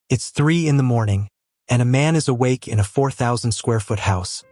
It's 3 in the morning, and a man is awake in a 4,000 square foot house,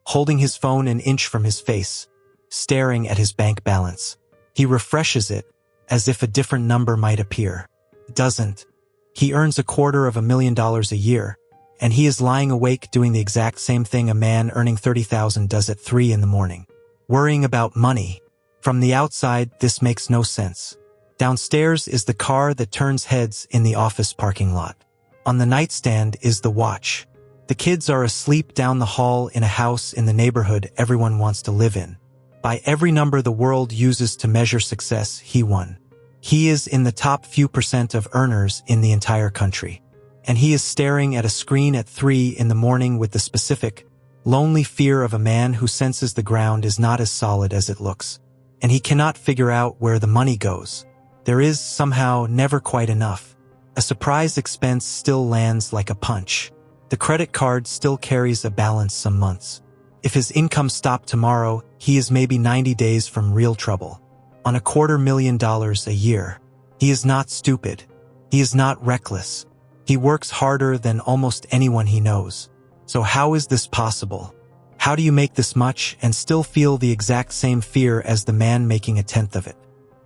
holding his phone an inch from his face, staring at his bank balance. He refreshes it, as if a different number might appear. It doesn't. He earns $250,000 a year, and he is lying awake doing the exact same thing a man earning $30,000 does at 3 in the morning. Worrying about money. From the outside, this makes no sense. Downstairs is the car that turns heads in the office parking lot. On the nightstand is the watch. The kids are asleep down the hall in a house in the neighborhood everyone wants to live in. By every number the world uses to measure success, he won. He is in the top few % of earners in the entire country. And he is staring at a screen at 3 in the morning with the specific, lonely fear of a man who senses the ground is not as solid as it looks. And he cannot figure out where the money goes. There is, somehow, never quite enough. A surprise expense still lands like a punch. The credit card still carries a balance some months. If his income stopped tomorrow, he is maybe 90 days from real trouble. On $250,000 a year. He is not stupid. He is not reckless. He works harder than almost anyone he knows. So how is this possible? How do you make this much and still feel the exact same fear as the man making 1/10 of it?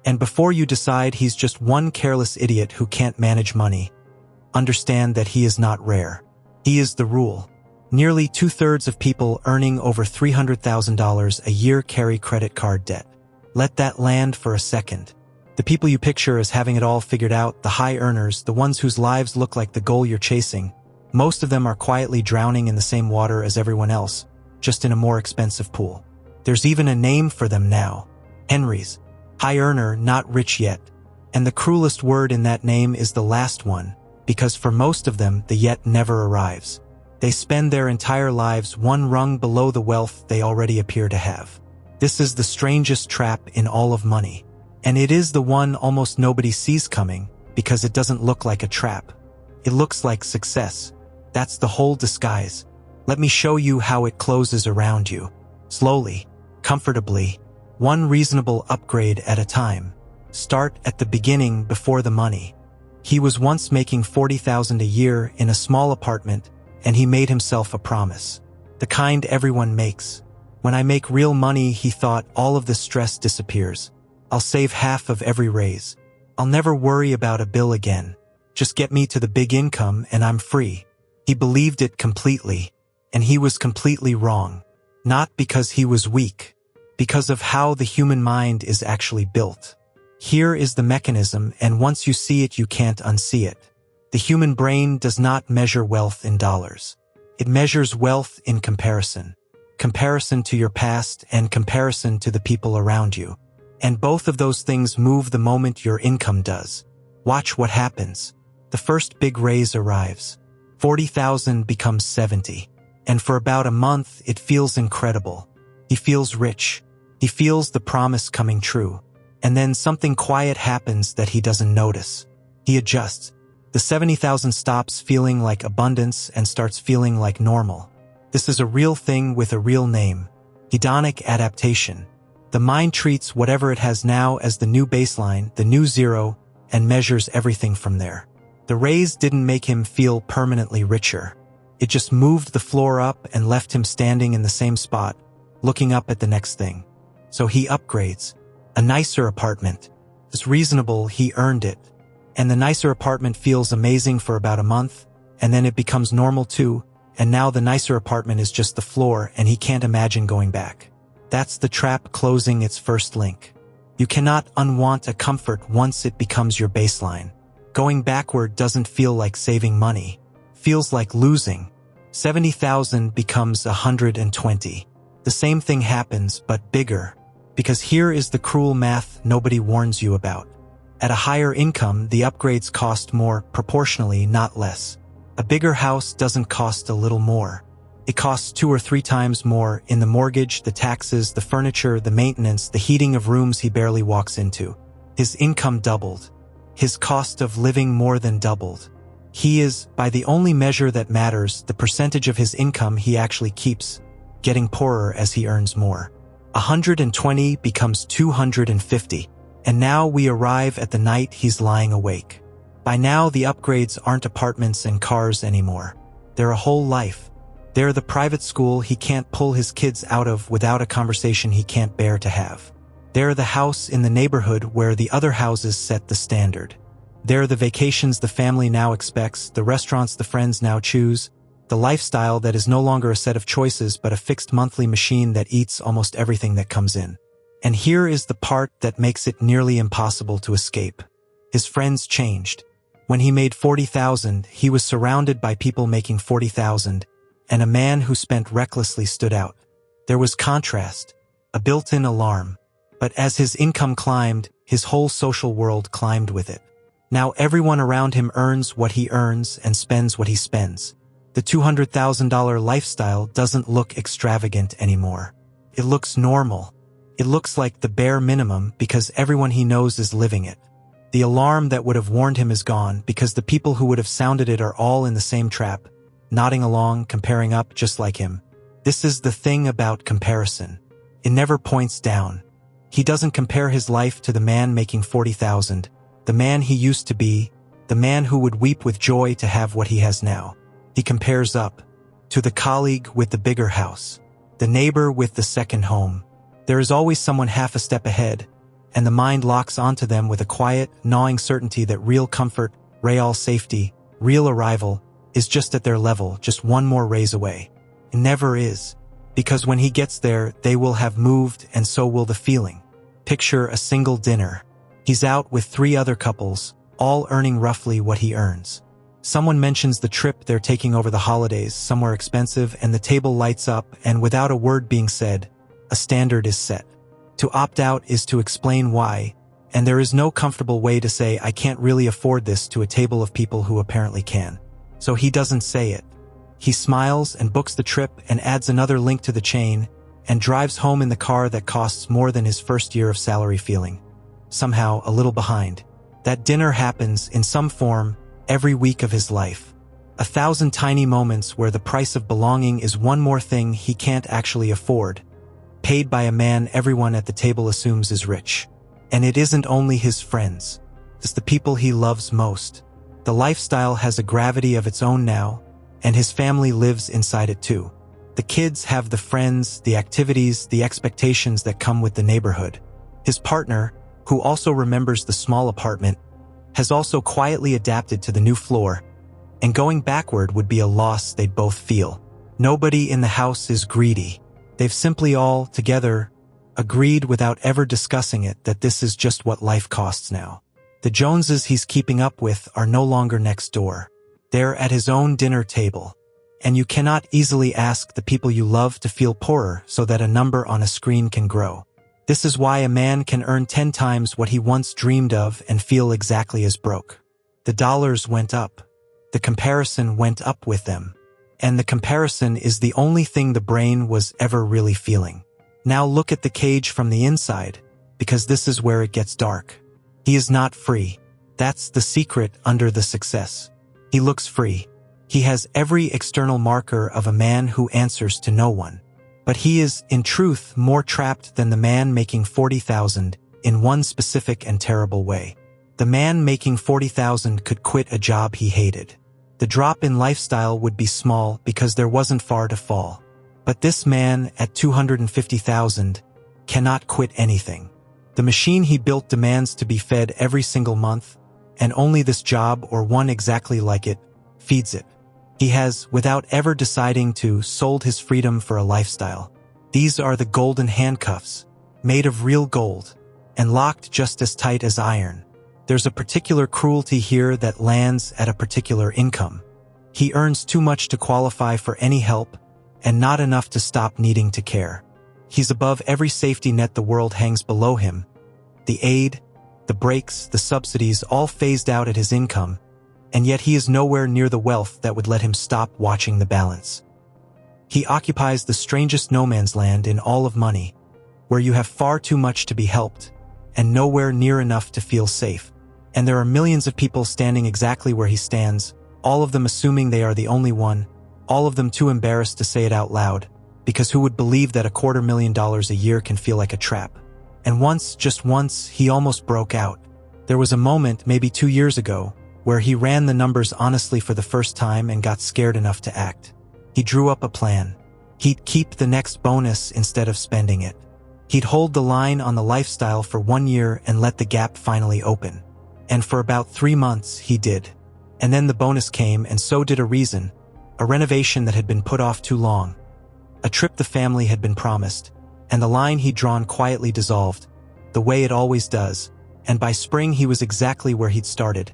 And before you decide he's just one careless idiot who can't manage money, understand that he is not rare. He is the rule. Nearly 2/3 of people earning over $300,000 a year carry credit card debt. Let that land for a second. The people you picture as having it all figured out, the high earners, the ones whose lives look like the goal you're chasing, most of them are quietly drowning in the same water as everyone else, just in a more expensive pool. There's even a name for them now. Henrys. High earner, not rich yet. And the cruelest word in that name is the last one, because for most of them, the yet never arrives. They spend their entire lives one rung below the wealth they already appear to have. This is the strangest trap in all of money. And it is the one almost nobody sees coming, because it doesn't look like a trap. It looks like success. That's the whole disguise. Let me show you how it closes around you. Slowly, comfortably, one reasonable upgrade at a time. Start at the beginning before the money. He was once making $40,000 a year in a small apartment, and he made himself a promise. The kind everyone makes. When I make real money, he thought, all of the stress disappears. I'll save half of every raise. I'll never worry about a bill again. Just get me to the big income and I'm free. He believed it completely, and he was completely wrong. Not because he was weak, because of how the human mind is actually built. Here is the mechanism, and once you see it, you can't unsee it. The human brain does not measure wealth in dollars. It measures wealth in comparison. Comparison to your past and comparison to the people around you. And both of those things move the moment your income does. Watch what happens. The first big raise arrives. 40,000 becomes 70. And for about a month, it feels incredible. He feels rich. He feels the promise coming true. And then something quiet happens that he doesn't notice. He adjusts. The 70,000 stops feeling like abundance and starts feeling like normal. This is a real thing with a real name. Hedonic adaptation. The mind treats whatever it has now as the new baseline, the new zero, and measures everything from there. The raise didn't make him feel permanently richer. It just moved the floor up and left him standing in the same spot, looking up at the next thing. So he upgrades. A nicer apartment. It's reasonable, he earned it. And the nicer apartment feels amazing for about a month, and then it becomes normal too, and now the nicer apartment is just the floor and he can't imagine going back. That's the trap closing its first link. You cannot unwant a comfort once it becomes your baseline. Going backward doesn't feel like saving money. Feels like losing. 70,000 becomes 120. The same thing happens, but bigger. Because here is the cruel math nobody warns you about. At a higher income, the upgrades cost more, proportionally, not less. A bigger house doesn't cost a little more. It costs 2 or 3 times more in the mortgage, the taxes, the furniture, the maintenance, the heating of rooms he barely walks into. His income doubled. His cost of living more than doubled. He is, by the only measure that matters, the percentage of his income he actually keeps, getting poorer as he earns more. 120 becomes 250, and now we arrive at the night he's lying awake. By now, the upgrades aren't apartments and cars anymore. They're a whole life. They're the private school he can't pull his kids out of without a conversation he can't bear to have. They're the house in the neighborhood where the other houses set the standard. They're the vacations the family now expects, the restaurants the friends now choose, the lifestyle that is no longer a set of choices but a fixed monthly machine that eats almost everything that comes in. And here is the part that makes it nearly impossible to escape. His friends changed. When he made $40,000, he was surrounded by people making $40,000, and a man who spent recklessly stood out. There was contrast, a built-in alarm. But as his income climbed, his whole social world climbed with it. Now everyone around him earns what he earns and spends what he spends. The $200,000 lifestyle doesn't look extravagant anymore. It looks normal. It looks like the bare minimum because everyone he knows is living it. The alarm that would have warned him is gone because the people who would have sounded it are all in the same trap, nodding along, comparing up just like him. This is the thing about comparison. It never points down. He doesn't compare his life to the man making $40,000, the man he used to be, the man who would weep with joy to have what he has now. He compares up to the colleague with the bigger house, the neighbor with the second home. There is always someone half a step ahead, and the mind locks onto them with a quiet, gnawing certainty that real comfort, real safety, real arrival is just at their level, just one more raise away. It never is, because when he gets there, they will have moved and so will the feeling. Picture a single dinner. He's out with 3 other couples, all earning roughly what he earns. Someone mentions the trip they're taking over the holidays, somewhere expensive, and the table lights up, and without a word being said, a standard is set. To opt out is to explain why, and there is no comfortable way to say I can't really afford this to a table of people who apparently can. So he doesn't say it. He smiles and books the trip and adds another link to the chain and drives home in the car that costs more than his first year of salary, feeling somehow a little behind. That dinner happens in some form every week of his life. 1,000 tiny moments where the price of belonging is one more thing he can't actually afford, paid by a man everyone at the table assumes is rich. And it isn't only his friends. It's the people he loves most. The lifestyle has a gravity of its own now, and his family lives inside it too. The kids have the friends, the activities, the expectations that come with the neighborhood. His partner, who also remembers the small apartment, has also quietly adapted to the new floor, and going backward would be a loss they'd both feel. Nobody in the house is greedy. They've simply all, together, agreed without ever discussing it that this is just what life costs now. The Joneses he's keeping up with are no longer next door. They're at his own dinner table. And you cannot easily ask the people you love to feel poorer so that a number on a screen can grow. This is why a man can earn 10 times what he once dreamed of and feel exactly as broke. The dollars went up. The comparison went up with them. And the comparison is the only thing the brain was ever really feeling. Now look at the cage from the inside, because this is where it gets dark. He is not free. That's the secret under the success. He looks free. He has every external marker of a man who answers to no one. But he is, in truth, more trapped than the man making $40,000 in one specific and terrible way. The man making $40,000 could quit a job he hated. The drop in lifestyle would be small because there wasn't far to fall. But this man, at $250,000, cannot quit anything. The machine he built demands to be fed every single month, and only this job, or one exactly like it, feeds it. He has, without ever deciding to, sold his freedom for a lifestyle. These are the golden handcuffs, made of real gold, and locked just as tight as iron. There's a particular cruelty here that lands at a particular income. He earns too much to qualify for any help, and not enough to stop needing to care. He's above every safety net the world hangs below him. The aid, the breaks, the subsidies all phased out at his income, and yet he is nowhere near the wealth that would let him stop watching the balance. He occupies the strangest no man's land in all of money, where you have far too much to be helped, and nowhere near enough to feel safe. And there are millions of people standing exactly where he stands, all of them assuming they are the only one, all of them too embarrassed to say it out loud, because who would believe that $250,000 a year can feel like a trap? And once, just once, he almost broke out. There was a moment, maybe 2 years ago, where he ran the numbers honestly for the first time and got scared enough to act. He drew up a plan. He'd keep the next bonus instead of spending it. He'd hold the line on the lifestyle for 1 year and let the gap finally open. And for about 3 months, he did. And then the bonus came, and so did a reason, a renovation that had been put off too long, a trip the family had been promised, and the line he'd drawn quietly dissolved, the way it always does, and by spring he was exactly where he'd started,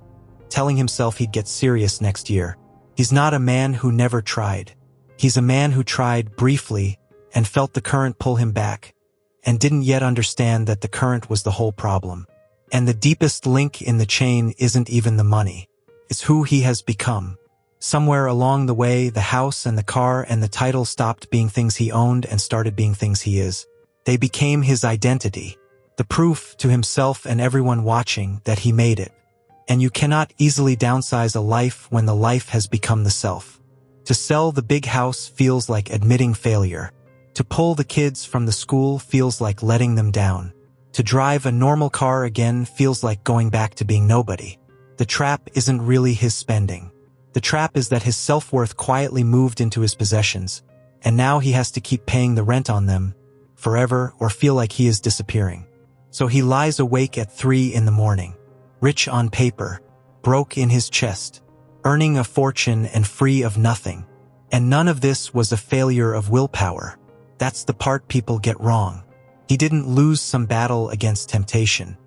telling himself he'd get serious next year. He's not a man who never tried. He's a man who tried briefly and felt the current pull him back, and didn't yet understand that the current was the whole problem. And the deepest link in the chain isn't even the money. It's who he has become. Somewhere along the way, the house and the car and the title stopped being things he owned and started being things he is. They became his identity, the proof to himself and everyone watching that he made it. And you cannot easily downsize a life when the life has become the self. To sell the big house feels like admitting failure. To pull the kids from the school feels like letting them down. To drive a normal car again feels like going back to being nobody. The trap isn't really his spending. The trap is that his self-worth quietly moved into his possessions, and now he has to keep paying the rent on them forever or feel like he is disappearing. So he lies awake at 3 in the morning, rich on paper, broke in his chest, earning a fortune and free of nothing. And none of this was a failure of willpower. That's the part people get wrong. He didn't lose some battle against temptation.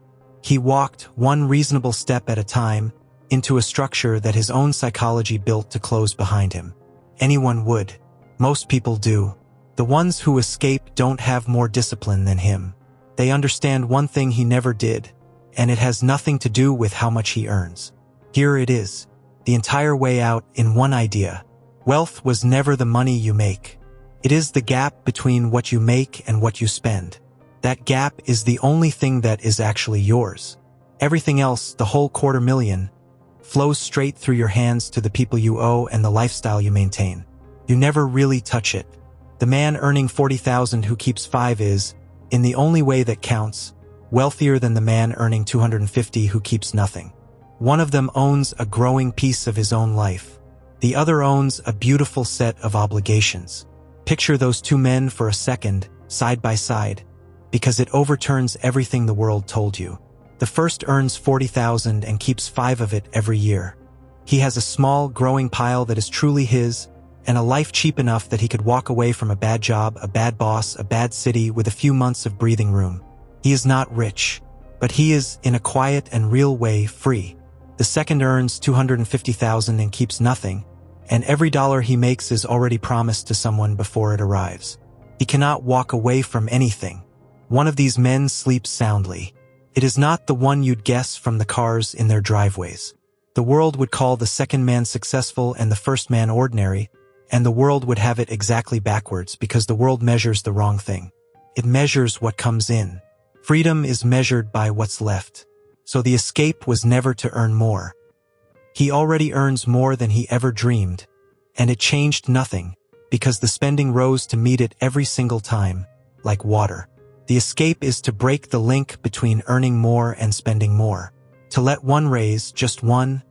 He walked one reasonable step at a time into a structure that his own psychology built to close behind him. Anyone would. Most people do. The ones who escape don't have more discipline than him. They understand one thing he never did, and it has nothing to do with how much he earns. Here it is, the entire way out in one idea. Wealth was never the money you make. It is the gap between what you make and what you spend. That gap is the only thing that is actually yours. Everything else, the whole $250,000, flows straight through your hands to the people you owe and the lifestyle you maintain. You never really touch it. The man earning $40,000 who keeps 5 is, in the only way that counts, wealthier than the man earning $250,000 who keeps nothing. One of them owns a growing piece of his own life. The other owns a beautiful set of obligations. Picture those two men for a second, side by side, because it overturns everything the world told you. The first earns $40,000 and keeps 5 of it every year. He has a small, growing pile that is truly his, and a life cheap enough that he could walk away from a bad job, a bad boss, a bad city with a few months of breathing room. He is not rich, but he is, in a quiet and real way, free. The second earns $250,000 and keeps nothing, and every dollar he makes is already promised to someone before it arrives. He cannot walk away from anything. One of these men sleeps soundly. It is not the one you'd guess from the cars in their driveways. The world would call the second man successful and the first man ordinary, and the world would have it exactly backwards because the world measures the wrong thing. It measures what comes in. Freedom is measured by what's left. So the escape was never to earn more. He already earns more than he ever dreamed, and it changed nothing, because the spending rose to meet it every single time, like water. The escape is to break the link between earning more and spending more. To let one raise, just one,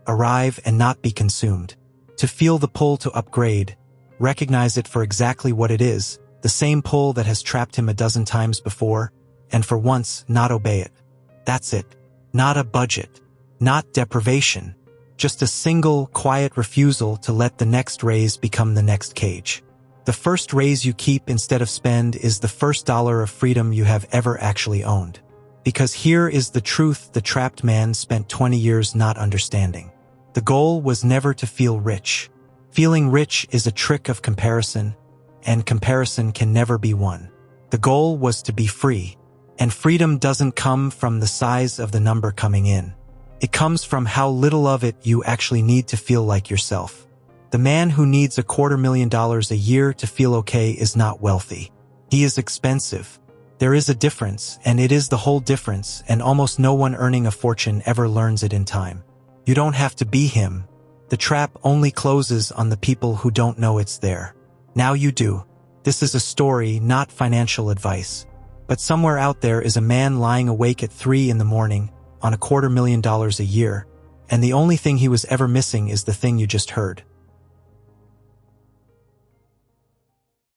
arrive and not be consumed. To feel the pull to upgrade, recognize it for exactly what it is, the same pull that has trapped him a dozen times before, and for once not obey it. That's it. Not a budget. Not deprivation. Just a single, quiet refusal to let the next raise become the next cage. The first raise you keep instead of spend is the first dollar of freedom you have ever actually owned. Because here is the truth the trapped man spent 20 years not understanding. The goal was never to feel rich. Feeling rich is a trick of comparison, and comparison can never be won. The goal was to be free, and freedom doesn't come from the size of the number coming in. It comes from how little of it you actually need to feel like yourself. The man who needs $250,000 a year to feel okay is not wealthy. He is expensive. There is a difference, and it is the whole difference, and almost no one earning a fortune ever learns it in time. You don't have to be him. The trap only closes on the people who don't know it's there. Now you do. This is a story, not financial advice. But somewhere out there is a man lying awake at 3 in the morning on $250,000 a year, and the only thing he was ever missing is the thing you just heard.